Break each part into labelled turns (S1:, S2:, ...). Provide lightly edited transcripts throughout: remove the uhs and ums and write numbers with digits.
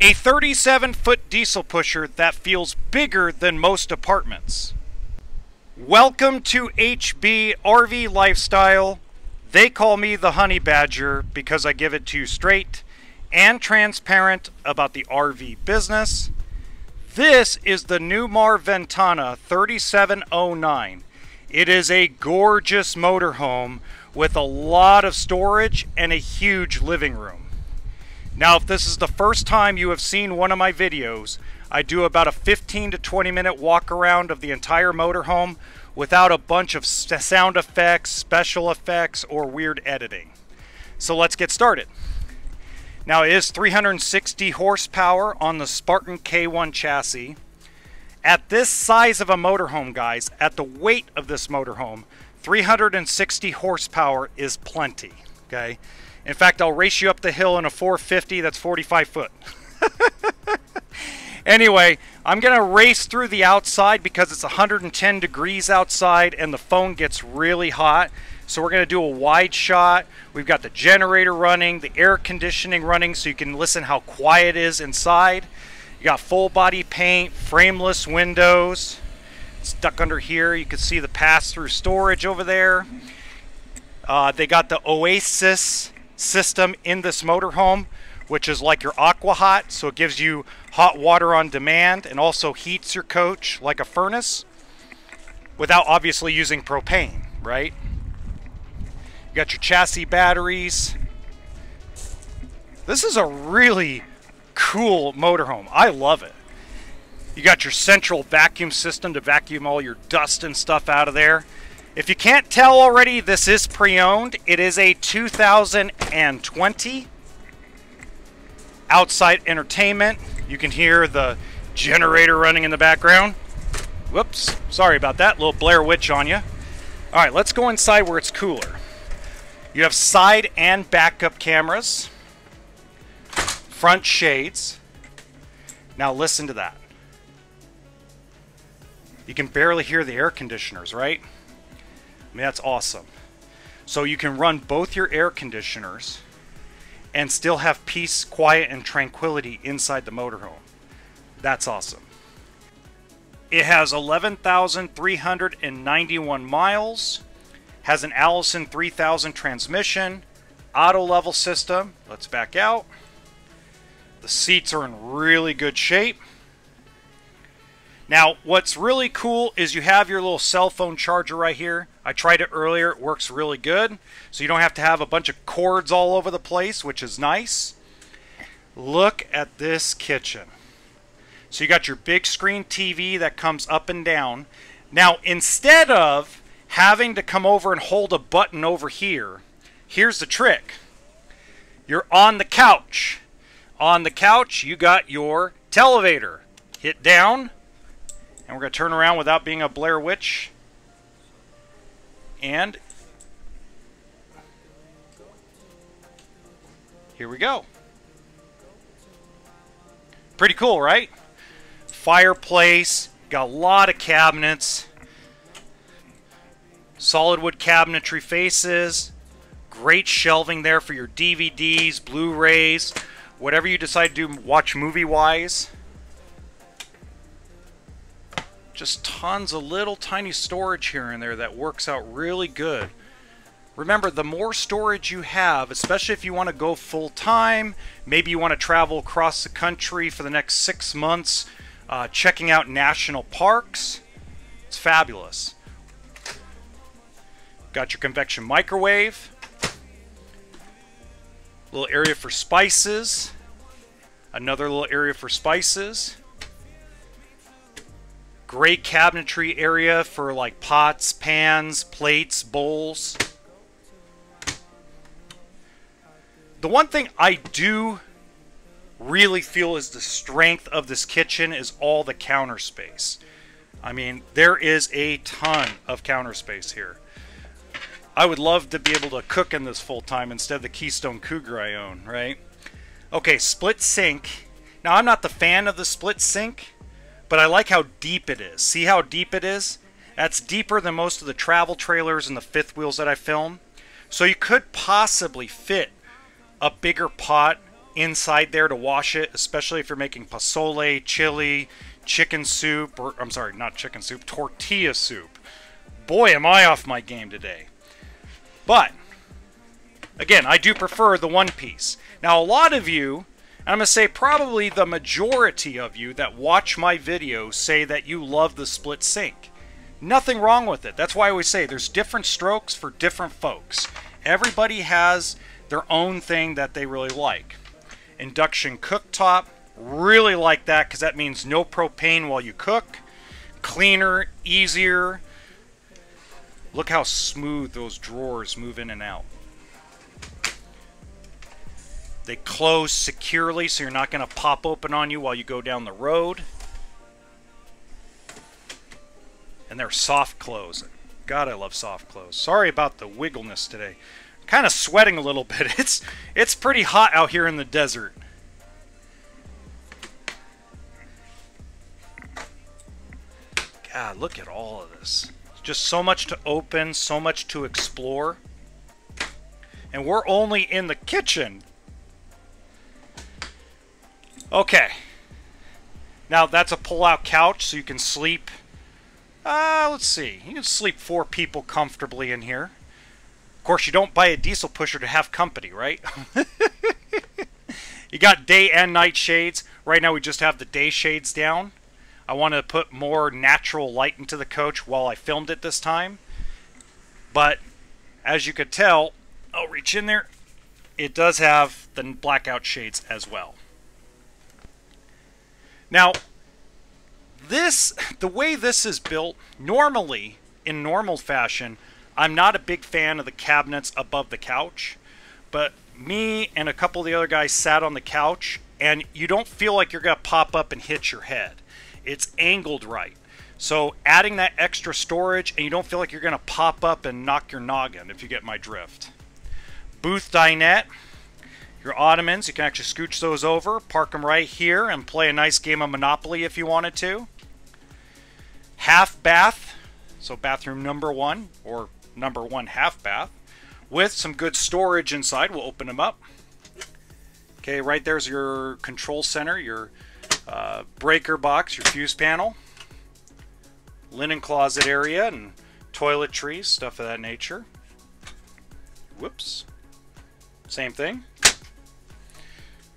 S1: A 37-foot diesel pusher that feels bigger than most apartments. Welcome to HBRV Lifestyle. They call me the Honey Badger because I give it to you straight and transparent about the RV business. This is the Newmar Ventana 3709. It is a gorgeous motorhome with a lot of storage and a huge living room. Now, if this is the first time you have seen one of my videos, I do about a 15 to 20 minute walk around of the entire motorhome without a bunch of sound effects, special effects, or weird editing. So let's get started. Now, it is 360 horsepower on the Spartan K1 chassis. At this size of a motorhome, guys, at the weight of this motorhome, 360 horsepower is plenty, okay? In fact, I'll race you up the hill in a 450 that's 45 foot. Anyway, I'm going to race through the outside because it's 110 degrees outside and the phone gets really hot. So we're going to do a wide shot. We've got the generator running, the air conditioning running so you can listen how quiet it is inside. You got full body paint, frameless windows. Stuck under here, you can see the pass-through storage over there. They got the Oasis system in this motorhome, which is like your aqua hot, so it gives you hot water on demand and also heats your coach like a furnace without obviously using propane, right? You got your chassis batteries. This is a really cool motorhome. I love it. You got your central vacuum system to vacuum all your dust and stuff out of there. If you can't tell already, this is pre-owned. It is a 2020. Outside entertainment. You can hear the generator running in the background. Whoops, sorry about that. Little Blair Witch on you. All right, let's go inside where it's cooler. You have side and backup cameras. Front shades. Now listen to that. You can barely hear the air conditioners, right? I mean, that's awesome. So you can run both your air conditioners and still have peace, quiet, and tranquility inside the motorhome. That's awesome. It has 11,391 miles, has an Allison 3000 transmission, auto level system. Let's back out. The seats are in really good shape. Now, what's really cool is you have your little cell phone charger right here. I tried it earlier. It works really good. So you don't have to have a bunch of cords all over the place, which is nice. Look at this kitchen. So you got your big screen TV that comes up and down. Now, instead of having to come over and hold a button over here, here's the trick. You're on the couch. On the couch, you got your televator. Hit down. And we're going to turn around without being a Blair Witch. And here we go. Pretty cool, right? Fireplace. Got a lot of cabinets. Solid wood cabinetry faces. Great shelving there for your DVDs, Blu-rays, whatever you decide to do watch movie-wise. Just tons of little tiny storage here and there that works out really good. Remember, the more storage you have, especially if you want to go full time, maybe you want to travel across the country for the next 6 months, checking out national parks, it's fabulous. Got your convection microwave, little area for spices, another little area for spices. Great cabinetry area for like pots, pans, plates, bowls. The one thing I do really feel is the strength of this kitchen is all the counter space. I mean, there is a ton of counter space here. I would love to be able to cook in this full time instead of the Keystone Cougar I own, right? Okay, split sink. Now, I'm not the fan of the split sink, but I like how deep it is. See how deep it is? That's deeper than most of the travel trailers and the fifth wheels that I film. So you could possibly fit a bigger pot inside there to wash it, especially if you're making pozole, chili, chicken soup, or I'm sorry, not chicken soup, tortilla soup. Boy, am I off my game today. But again, I do prefer the one piece. Now, a lot of you, and I'm going to say probably the majority of you that watch my videos, say that you love the split sink. Nothing wrong with it. That's why I always say there's different strokes for different folks. Everybody has their own thing that they really like. Induction cooktop, really like that because that means no propane while you cook. Cleaner, easier. Look how smooth those drawers move in and out. They close securely so you're not going to pop open on you while you go down the road. And they're soft close. God, I love soft close. Sorry about the wiggleness today. I'm kind of sweating a little bit. It's pretty hot out here in the desert. God, look at all of this. Just so much to open, so much to explore. And we're only in the kitchen. Okay. Now that's a pull-out couch so you can sleep. Let's see. You can sleep 4 people comfortably in here. Of course, you don't buy a diesel pusher to have company, right? You got day and night shades. Right now we just have the day shades down. I want to put more natural light into the coach while I filmed it this time. But as you could tell, I'll reach in there. It does have the blackout shades as well. Now, the way this is built, normally, in normal fashion, I'm not a big fan of the cabinets above the couch. But me and a couple of the other guys sat on the couch, and you don't feel like you're going to pop up and hit your head. It's angled right. So adding that extra storage, and you don't feel like you're going to pop up and knock your noggin, if you get my drift. Booth dinette. Your ottomans, you can actually scooch those over, park them right here, and play a nice game of Monopoly if you wanted to. Half bath, so bathroom number 1, or number 1 half bath, with some good storage inside. We'll open them up. Okay, right there's your control center, your breaker box, your fuse panel, linen closet area, and toiletries, stuff of that nature. Whoops. Same thing.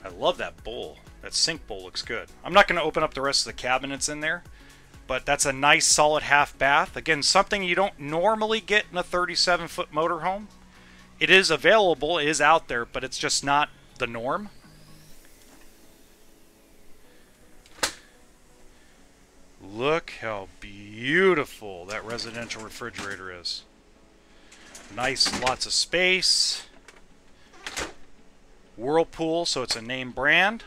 S1: I love that bowl. That sink bowl looks good. I'm not going to open up the rest of the cabinets in there, but that's a nice solid half bath. Again, something you don't normally get in a 37-foot motorhome. It is available, it is out there, but it's just not the norm. Look how beautiful that residential refrigerator is. Nice, lots of space. Whirlpool, so it's a name brand.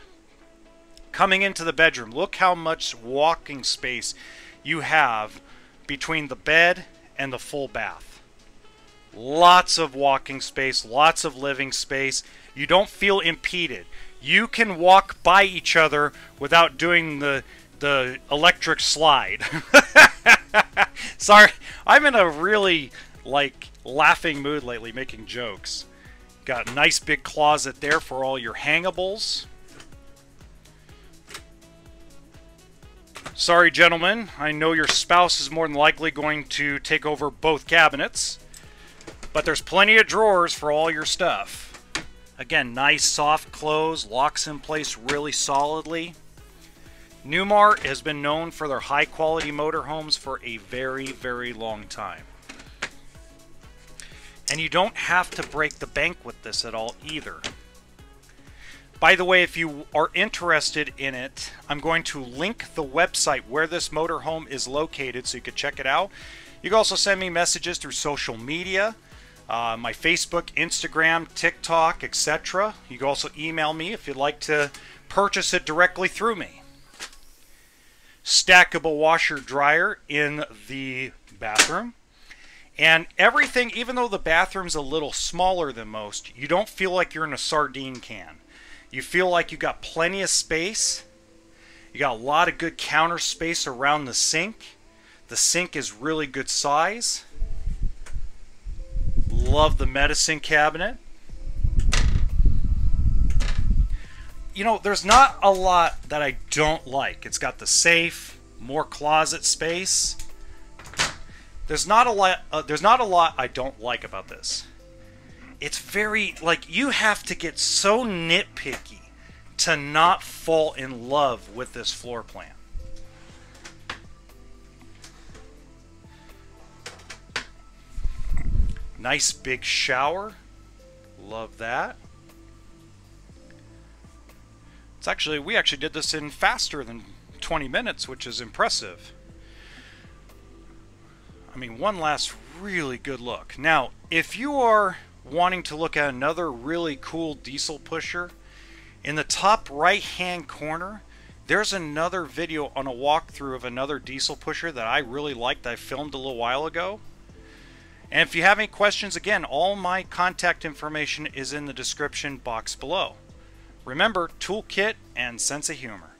S1: Coming into the bedroom, look how much walking space you have between the bed and the full bath. Lots of walking space, lots of living space. You don't feel impeded. You can walk by each other without doing the electric slide. Sorry, I'm in a really laughing mood lately, making jokes. Got a nice big closet there for all your hangables. Sorry, gentlemen, I know your spouse is more than likely going to take over both cabinets, but there's plenty of drawers for all your stuff. Again, nice soft close, locks in place really solidly. Newmar has been known for their high quality motorhomes for a very, very long time. And you don't have to break the bank with this at all either. By the way, if you are interested in it, I'm going to link the website where this motorhome is located so you can check it out. You can also send me messages through social media, my Facebook, Instagram, TikTok, etc. You can also email me if you'd like to purchase it directly through me. Stackable washer dryer in the bathroom. And everything, even though the bathroom's a little smaller than most, you don't feel like you're in a sardine can. You feel like you got plenty of space. You got a lot of good counter space around the sink. The sink is really good size. Love the medicine cabinet. you know, there's not a lot that I don't like. It's got the safe, more closet space. There's not a lot I don't like about this. It's very, like, you have to get so nitpicky to not fall in love with this floor plan. Nice big shower. Love that. It's actually, we actually did this in faster than 20 minutes, which is impressive. I mean, one last really good look. Now, if you are wanting to look at another really cool diesel pusher, in the top right hand corner, there's another video on a walkthrough of another diesel pusher that I really liked that I filmed a little while ago. And if you have any questions, again, all my contact information is in the description box below. Remember, toolkit and sense of humor.